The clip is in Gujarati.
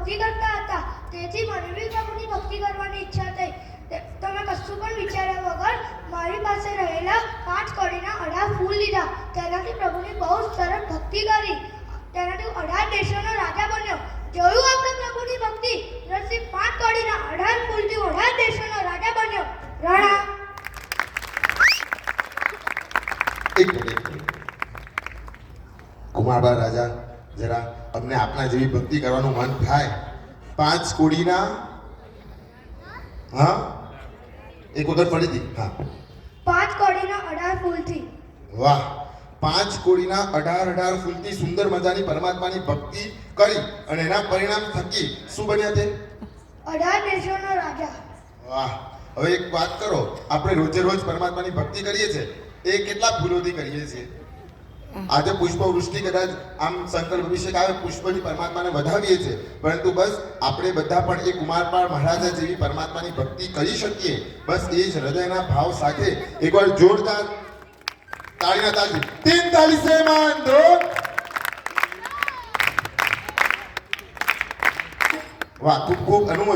ભક્તિ કરતા હતા. તેથી મને બી પ્રભુની ભક્તિ કરવાની ઈચ્છા થઈ. તમે કશું પણ વિચાર્યા વગર મારી પાસે રહેલા 5 કડીના 18 ફૂલ લીધા. તેનાથી પ્રભુની બહુ સરસ ભક્તિ કરી. તેનાથી 18 દેશોનો રાજા બન્યો. જોયું આપણે પ્રભુની ભક્તિ? નરસિંહ 5 કડીના 18 ફૂલથી 18 દેશોનો રાજા બન્યો. રણા એક મિનિટ કુમારબા રાજા, જરા અમને આપના જેવી ભક્તિ કરવાનું મન થાય. 5 કોડીના હા એક વખત પડી હતી. હા 5 કડીના 18 ફૂલથી. વાહ, 5 કોડીના 18 ફૂલથી સુંદર મજાની પરમાત્માની ભક્તિ કરી અને એના પરિણામ થકી શું બન્યા તે? 18 દેશોનો રાજા. વાહ. હવે એક વાત કરો, આપણે રોજે રોજ પરમાત્માની ભક્તિ કરીએ છીએ, એ કેટલા ફૂલોથી કરીએ છીએ? આજે પુષ્પવૃષ્ટિ કદાચ આમ સંકલ્પ અભિષેક આવે, પુષ્પથી પરમાત્માને વધાવીએ છીએ, પરંતુ બસ આપણે બધા પણ એ કુમારપાળ મહારાજા જેવી પરમાત્માની ભક્તિ કરી શકીએ. બસ એ જ હૃદયના ભાવ સાથે એકવાર જોરદાર તાળીના તાલથી 3 તાળી સે માન દો. વાહ, ખૂબ ખૂબ અનુમોદન.